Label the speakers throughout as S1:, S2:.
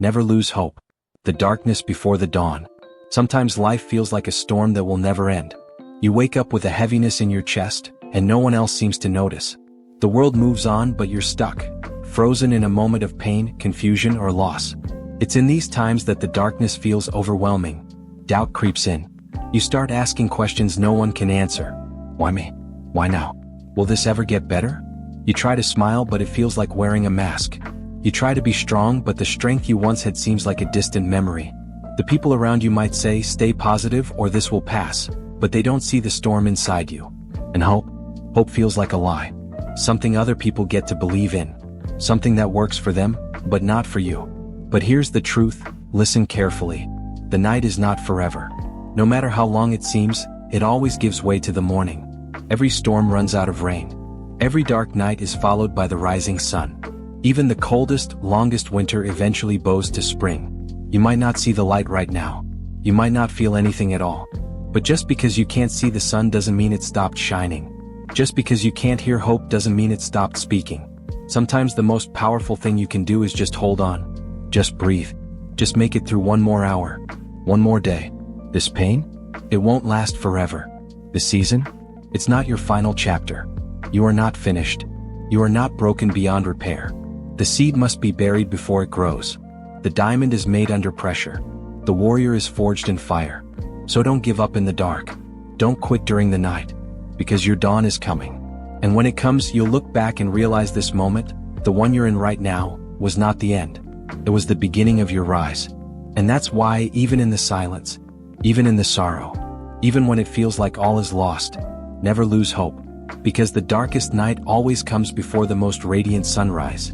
S1: Never lose hope. The darkness before the dawn. Sometimes life feels like a storm that will never end. You wake up with a heaviness in your chest, and no one else seems to notice. The world moves on, but you're stuck, frozen in a moment of pain, confusion, or loss. It's in these times that the darkness feels overwhelming. Doubt creeps in. You start asking questions no one can answer. Why me? Why now? Will this ever get better? You try to smile, but it feels like wearing a mask. You try to be strong, but the strength you once had seems like a distant memory. The people around you might say, stay positive or this will pass, but they don't see the storm inside you. And hope feels like a lie. Something other people get to believe in. Something that works for them, but not for you. But here's the truth, listen carefully. The night is not forever. No matter how long it seems, it always gives way to the morning. Every storm runs out of rain. Every dark night is followed by the rising sun. Even the coldest, longest winter eventually bows to spring. You might not see the light right now. You might not feel anything at all. But just because you can't see the sun doesn't mean it stopped shining. Just because you can't hear hope doesn't mean it stopped speaking. Sometimes the most powerful thing you can do is just hold on. Just breathe. Just make it through one more hour. One more day. This pain? It won't last forever. This season? It's not your final chapter. You are not finished. You are not broken beyond repair. The seed must be buried before it grows. The diamond is made under pressure. The warrior is forged in fire. So don't give up in the dark. Don't quit during the night. Because your dawn is coming. And when it comes, you'll look back and realize this moment, the one you're in right now, was not the end. It was the beginning of your rise. And that's why, even in the silence, even in the sorrow, even when it feels like all is lost, never lose hope. Because the darkest night always comes before the most radiant sunrise.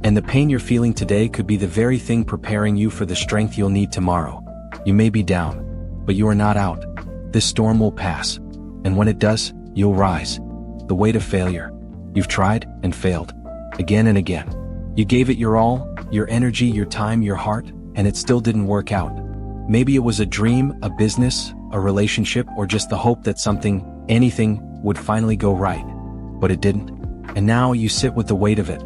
S1: And the pain you're feeling today could be the very thing preparing you for the strength you'll need tomorrow. You may be down, but you are not out. This storm will pass. And when it does, you'll rise. The weight of failure. You've tried and failed. Again and again. You gave it your all, your energy, your time, your heart, and it still didn't work out. Maybe it was a dream, a business, a relationship, or just the hope that anything, would finally go right. But it didn't. And now you sit with the weight of it.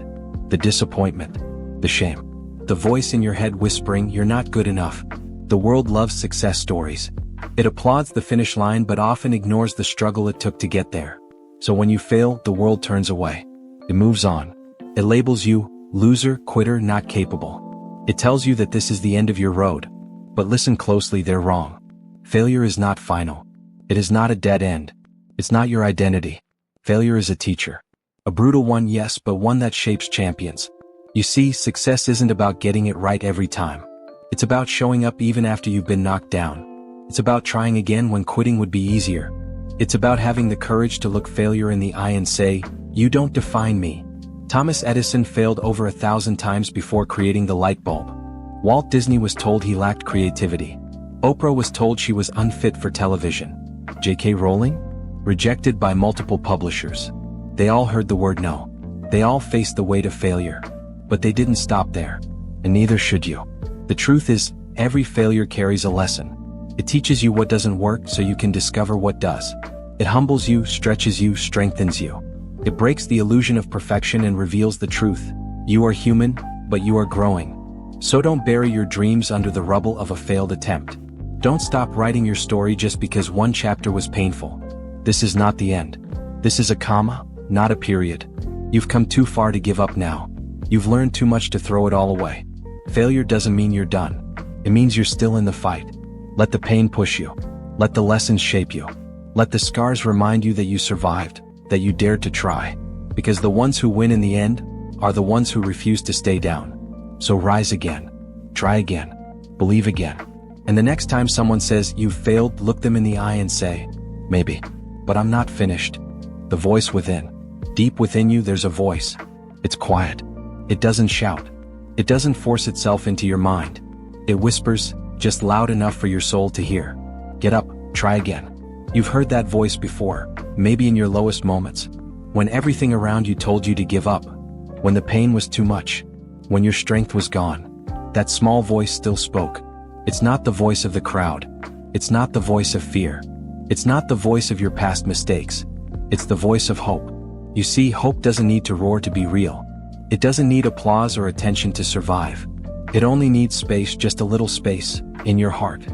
S1: The disappointment. The shame. The voice in your head whispering, you're not good enough. The world loves success stories. It applauds the finish line but often ignores the struggle it took to get there. So when you fail, the world turns away. It moves on. It labels you, loser, quitter, not capable. It tells you that this is the end of your road. But listen closely, they're wrong. Failure is not final. It is not a dead end. It's not your identity. Failure is a teacher. A brutal one, yes, but one that shapes champions. You see, success isn't about getting it right every time. It's about showing up even after you've been knocked down. It's about trying again when quitting would be easier. It's about having the courage to look failure in the eye and say, you don't define me. Thomas Edison failed over 1,000 times before creating the light bulb. Walt Disney was told he lacked creativity. Oprah was told she was unfit for television. J.K. Rowling? Rejected by multiple publishers. They all heard the word no. They all faced the weight of failure. But they didn't stop there. And neither should you. The truth is, every failure carries a lesson. It teaches you what doesn't work so you can discover what does. It humbles you, stretches you, strengthens you. It breaks the illusion of perfection and reveals the truth. You are human, but you are growing. So don't bury your dreams under the rubble of a failed attempt. Don't stop writing your story just because one chapter was painful. This is not the end. This is a comma, not a period. You've come too far to give up now. You've learned too much to throw it all away. Failure doesn't mean you're done. It means you're still in the fight. Let the pain push you. Let the lessons shape you. Let the scars remind you that you survived, that you dared to try. Because the ones who win in the end are the ones who refuse to stay down. So rise again. Try again. Believe again. And the next time someone says you've failed, look them in the eye and say, maybe, but I'm not finished. The voice within. Deep within you there's a voice. It's quiet. It doesn't shout. It doesn't force itself into your mind. It whispers, just loud enough for your soul to hear. Get up, try again. You've heard that voice before, maybe in your lowest moments. When everything around you told you to give up. When the pain was too much. When your strength was gone. That small voice still spoke. It's not the voice of the crowd. It's not the voice of fear. It's not the voice of your past mistakes. It's the voice of hope. You see, hope doesn't need to roar to be real. It doesn't need applause or attention to survive. It only needs space, just a little space, in your heart.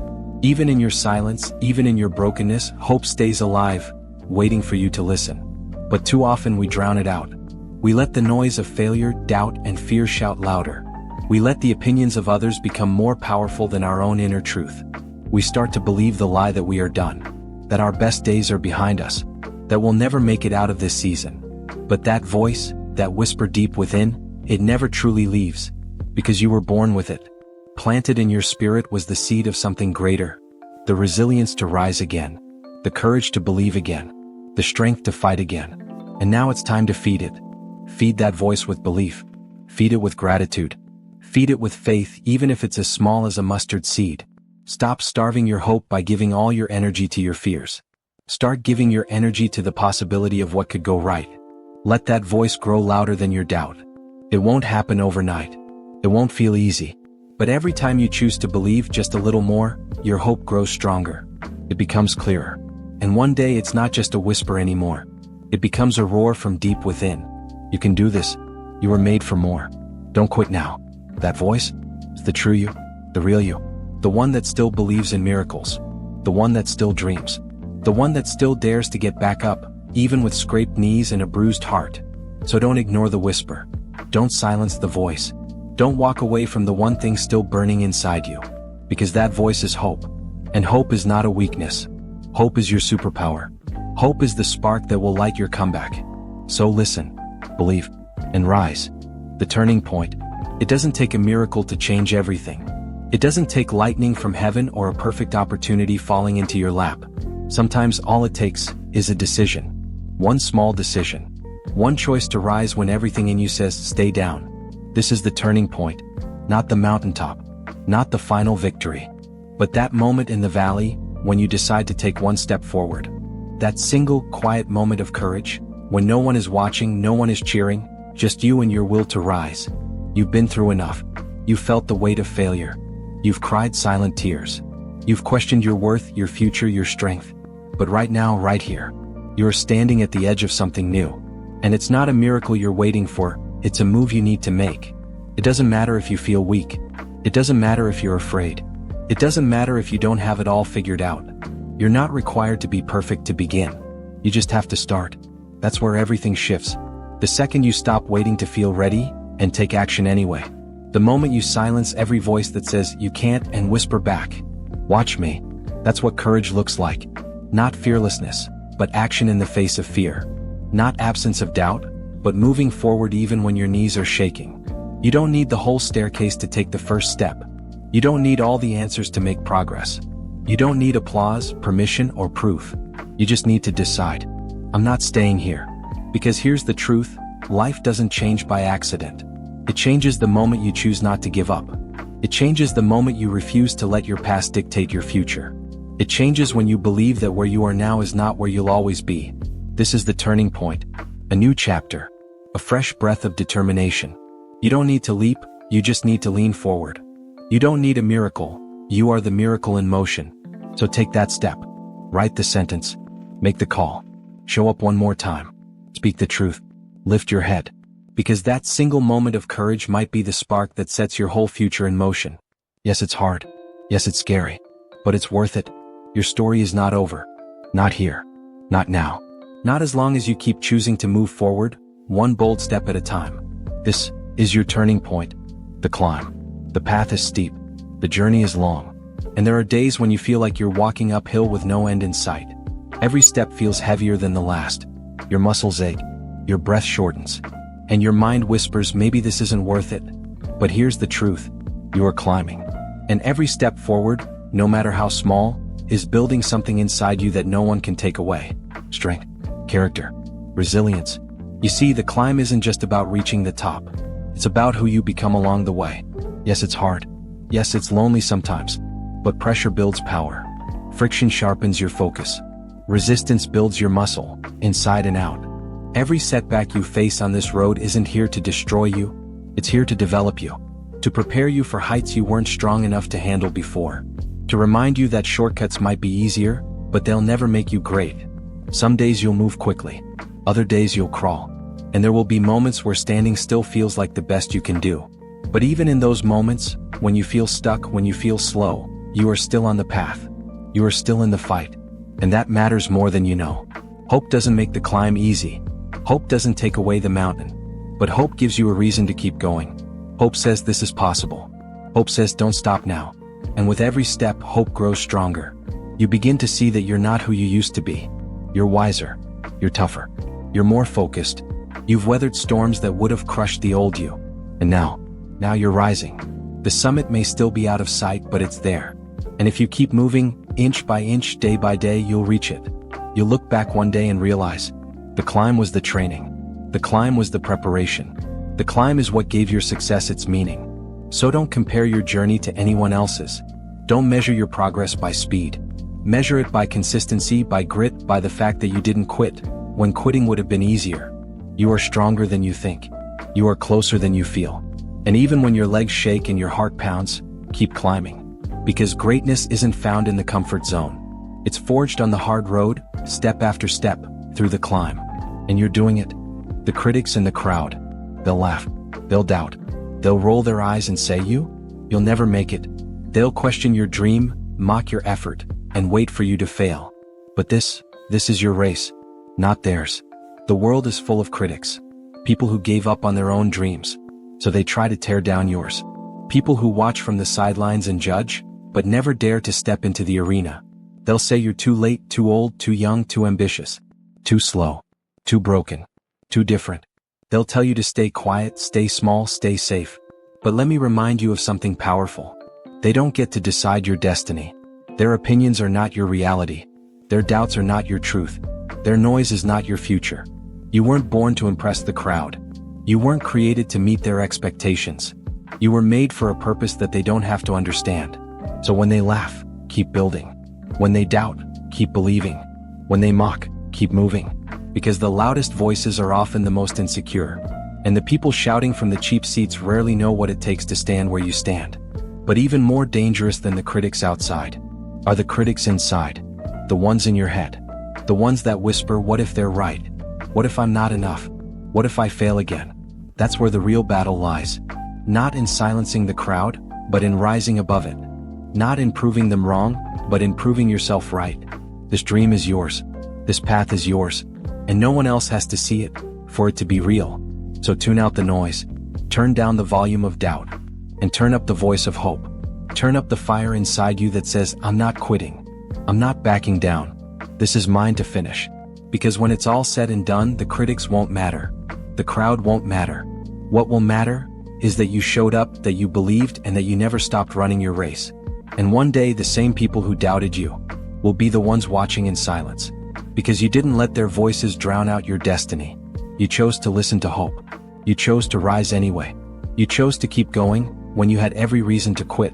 S1: Even in your silence, even in your brokenness, hope stays alive, waiting for you to listen. But too often we drown it out. We let the noise of failure, doubt, and fear shout louder. We let the opinions of others become more powerful than our own inner truth. We start to believe the lie that we are done, that our best days are behind us, that we'll never make it out of this season. But that voice, that whisper deep within, it never truly leaves, because you were born with it. Planted in your spirit was the seed of something greater, the resilience to rise again, the courage to believe again, the strength to fight again. And now it's time to feed it. Feed that voice with belief. Feed it with gratitude. Feed it with faith, even if it's as small as a mustard seed. Stop starving your hope by giving all your energy to your fears. Start giving your energy to the possibility of what could go right. Let that voice grow louder than your doubt. It won't happen overnight. It won't feel easy. But every time you choose to believe just a little more, your hope grows stronger. It becomes clearer. And one day it's not just a whisper anymore. It becomes a roar from deep within. You can do this. You were made for more. Don't quit now. That voice is the true you, the real you, the one that still believes in miracles, the one that still dreams, the one that still dares to get back up, even with scraped knees and a bruised heart. So don't ignore the whisper. Don't silence the voice. Don't walk away from the one thing still burning inside you, because that voice is hope. And hope is not a weakness. Hope is your superpower. Hope is the spark that will light your comeback. So listen, believe, and rise. The turning point. It doesn't take a miracle to change everything. It doesn't take lightning from heaven or a perfect opportunity falling into your lap. Sometimes all it takes is a decision. One small decision. One choice to rise when everything in you says stay down. This is the turning point, not the mountaintop, not the final victory, but that moment in the valley when you decide to take one step forward. That single, quiet moment of courage, when no one is watching, no one is cheering, just you and your will to rise. You've been through enough. You've felt the weight of failure. You've cried silent tears. You've questioned your worth, your future, your strength. But right now, right here, you're standing at the edge of something new. And it's not a miracle you're waiting for, it's a move you need to make. It doesn't matter if you feel weak. It doesn't matter if you're afraid. It doesn't matter if you don't have it all figured out. You're not required to be perfect to begin. You just have to start. That's where everything shifts. The second you stop waiting to feel ready, and take action anyway. The moment you silence every voice that says you can't and whisper back, watch me. That's what courage looks like. Not fearlessness, but action in the face of fear. Not absence of doubt, but moving forward even when your knees are shaking. You don't need the whole staircase to take the first step. You don't need all the answers to make progress. You don't need applause, permission, or proof. You just need to decide. I'm not staying here. Because here's the truth, life doesn't change by accident. It changes the moment you choose not to give up. It changes the moment you refuse to let your past dictate your future. It changes when you believe that where you are now is not where you'll always be. This is the turning point. A new chapter. A fresh breath of determination. You don't need to leap, you just need to lean forward. You don't need a miracle, you are the miracle in motion. So take that step. Write the sentence. Make the call. Show up one more time. Speak the truth. Lift your head. Because that single moment of courage might be the spark that sets your whole future in motion. Yes, it's hard. Yes, it's scary. But it's worth it. Your story is not over. Not here. Not now. Not as long as you keep choosing to move forward, one bold step at a time. This is your turning point. The climb. The path is steep. The journey is long. And there are days when you feel like you're walking uphill with no end in sight. Every step feels heavier than the last. Your muscles ache. Your breath shortens. And your mind whispers, maybe this isn't worth it. But here's the truth. You are climbing. And every step forward, no matter how small, is building something inside you that no one can take away. Strength, character, resilience. You see, the climb isn't just about reaching the top. It's about who you become along the way. Yes, it's hard. Yes, it's lonely sometimes. But pressure builds power. Friction sharpens your focus. Resistance builds your muscle, inside and out. Every setback you face on this road isn't here to destroy you. It's here to develop you. To prepare you for heights you weren't strong enough to handle before. To remind you that shortcuts might be easier, but they'll never make you great. Some days you'll move quickly. Other days you'll crawl. And there will be moments where standing still feels like the best you can do. But even in those moments, when you feel stuck, when you feel slow, you are still on the path. You are still in the fight. And that matters more than you know. Hope doesn't make the climb easy. Hope doesn't take away the mountain. But hope gives you a reason to keep going. Hope says this is possible. Hope says don't stop now. And with every step, hope grows stronger. You begin to see that you're not who you used to be. You're wiser. You're tougher. You're more focused. You've weathered storms that would have crushed the old you. And now you're rising. The summit may still be out of sight, but it's there. And if you keep moving, inch by inch, day by day, you'll reach it. You'll look back one day and realize, the climb was the training. The climb was the preparation. The climb is what gave your success its meaning. So don't compare your journey to anyone else's. Don't measure your progress by speed. Measure it by consistency, by grit, by the fact that you didn't quit when quitting would have been easier. You are stronger than you think. You are closer than you feel. And even when your legs shake and your heart pounds, keep climbing. Because greatness isn't found in the comfort zone. It's forged on the hard road, step after step, through the climb. And you're doing it. The critics in the crowd, they'll laugh, they'll doubt, they'll roll their eyes and say you'll never make it. They'll question your dream, mock your effort, and wait for you to fail. But this is your race, not theirs. The world is full of critics. People who gave up on their own dreams, so they try to tear down yours. People who watch from the sidelines and judge, but never dare to step into the arena. They'll say you're too late, too old, too young, too ambitious, too slow, too broken, too different. They'll tell you to stay quiet, stay small, stay safe. But let me remind you of something powerful. They don't get to decide your destiny. Their opinions are not your reality. Their doubts are not your truth. Their noise is not your future. You weren't born to impress the crowd. You weren't created to meet their expectations. You were made for a purpose that they don't have to understand. So when they laugh, keep building. When they doubt, keep believing. When they mock, keep moving. Because the loudest voices are often the most insecure. And the people shouting from the cheap seats rarely know what it takes to stand where you stand. But even more dangerous than the critics outside are the critics inside. The ones in your head. The ones that whisper, what if they're right? What if I'm not enough? What if I fail again? That's where the real battle lies. Not in silencing the crowd, but in rising above it. Not in proving them wrong, but in proving yourself right. This dream is yours. This path is yours. And no one else has to see it for it to be real. So tune out the noise. Turn down the volume of doubt. And turn up the voice of hope. Turn up the fire inside you that says, I'm not quitting. I'm not backing down. This is mine to finish. Because when it's all said and done, the critics won't matter. The crowd won't matter. What will matter is that you showed up, that you believed, and that you never stopped running your race. And one day, the same people who doubted you will be the ones watching in silence. Because you didn't let their voices drown out your destiny. You chose to listen to hope. You chose to rise anyway. You chose to keep going when you had every reason to quit.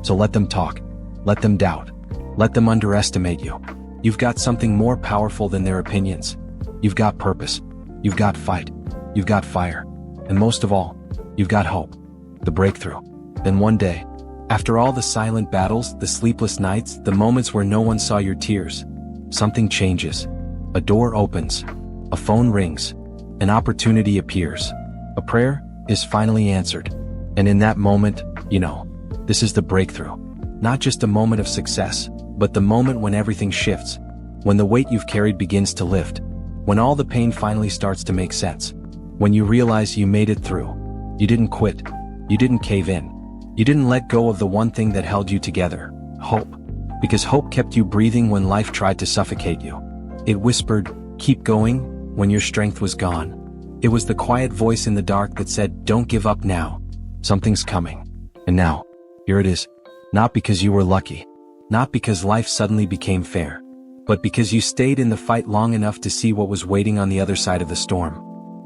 S1: So let them talk. Let them doubt. Let them underestimate you. You've got something more powerful than their opinions. You've got purpose. You've got fight. You've got fire. And most of all, you've got hope. The breakthrough. Then one day, after all the silent battles, the sleepless nights, the moments where no one saw your tears, something changes. A door opens. A phone rings. An opportunity appears. A prayer is finally answered. And in that moment, you know, this is the breakthrough. Not just a moment of success, but the moment when everything shifts. When the weight you've carried begins to lift. When all the pain finally starts to make sense. When you realize you made it through. You didn't quit. You didn't cave in. You didn't let go of the one thing that held you together. Hope. Because hope kept you breathing when life tried to suffocate you. It whispered, keep going, when your strength was gone. It was the quiet voice in the dark that said, don't give up now. Something's coming. And now, here it is. Not because you were lucky. Not because life suddenly became fair. But because you stayed in the fight long enough to see what was waiting on the other side of the storm.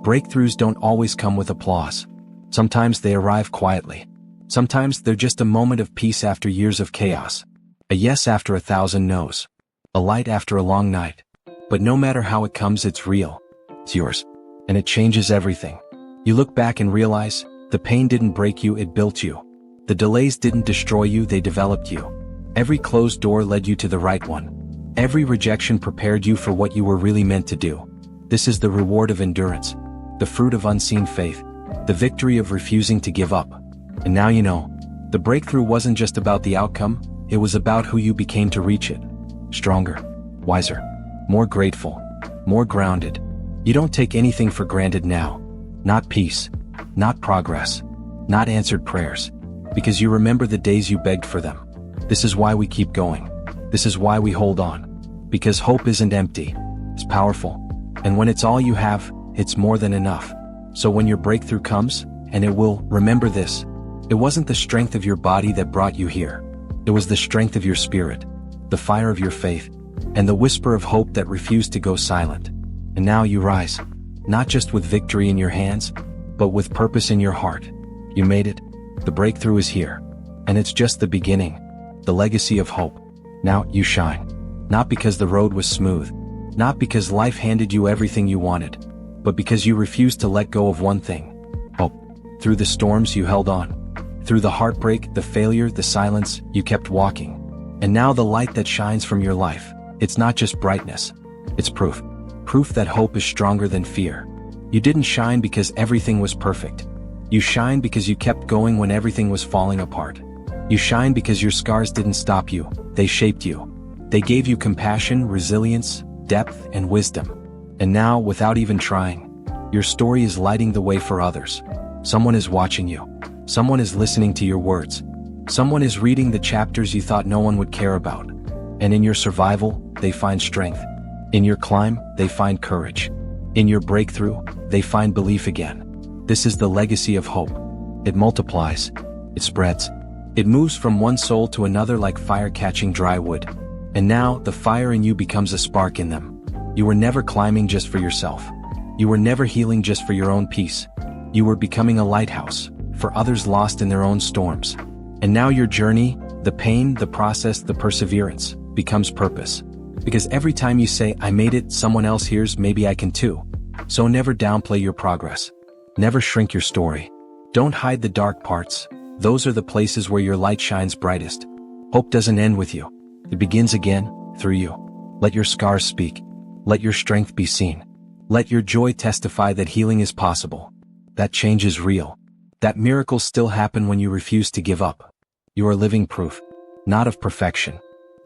S1: Breakthroughs don't always come with applause. Sometimes they arrive quietly. Sometimes they're just a moment of peace after years of chaos. A yes after 1,000 no's. A light after a long night. But no matter how it comes, it's real. It's yours. And it changes everything. You look back and realize, the pain didn't break you, it built you. The delays didn't destroy you, they developed you. Every closed door led you to the right one. Every rejection prepared you for what you were really meant to do. This is the reward of endurance. The fruit of unseen faith. The victory of refusing to give up. And now you know. The breakthrough wasn't just about the outcome, it was about who you became to reach it. Stronger, wiser, more grateful, more grounded. You don't take anything for granted now. Not peace, not progress, not answered prayers. Because you remember the days you begged for them. This is why we keep going. This is why we hold on. Because hope isn't empty. It's powerful. And when it's all you have, it's more than enough. So when your breakthrough comes, and it will, remember this. It wasn't the strength of your body that brought you here. It was the strength of your spirit, the fire of your faith, and the whisper of hope that refused to go silent. And now you rise, not just with victory in your hands, but with purpose in your heart. You made it. The breakthrough is here. And it's just the beginning, the legacy of hope. Now you shine. Not because the road was smooth, not because life handed you everything you wanted, but because you refused to let go of one thing: hope. Through the storms you held on. Through the heartbreak, the failure, the silence, you kept walking. And now the light that shines from your life, it's not just brightness. It's proof. Proof that hope is stronger than fear. You didn't shine because everything was perfect. You shine because you kept going when everything was falling apart. You shine because your scars didn't stop you, they shaped you. They gave you compassion, resilience, depth, and wisdom. And now, without even trying, your story is lighting the way for others. Someone is watching you. Someone is listening to your words. Someone is reading the chapters you thought no one would care about. And in your survival, they find strength. In your climb, they find courage. In your breakthrough, they find belief again. This is the legacy of hope. It multiplies. It spreads. It moves from one soul to another like fire catching dry wood. And now, the fire in you becomes a spark in them. You were never climbing just for yourself. You were never healing just for your own peace. You were becoming a lighthouse for others lost in their own storms. And now your journey, the pain, the process, the perseverance, becomes purpose. Because every time you say, I made it, someone else hears, maybe I can too. So never downplay your progress. Never shrink your story. Don't hide the dark parts. Those are the places where your light shines brightest. Hope doesn't end with you. It begins again, through you. Let your scars speak. Let your strength be seen. Let your joy testify that healing is possible. That change is real. That miracles still happen when you refuse to give up. You are living proof, not of perfection,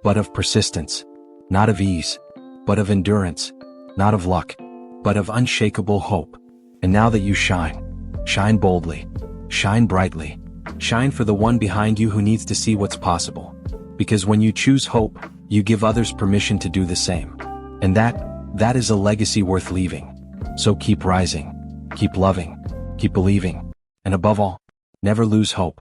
S1: but of persistence, not of ease, but of endurance, not of luck, but of unshakable hope. And now that you shine, shine boldly, shine brightly, shine for the one behind you who needs to see what's possible. Because when you choose hope, you give others permission to do the same. And that is a legacy worth leaving. So keep rising, keep loving, keep believing, and above all, never lose hope.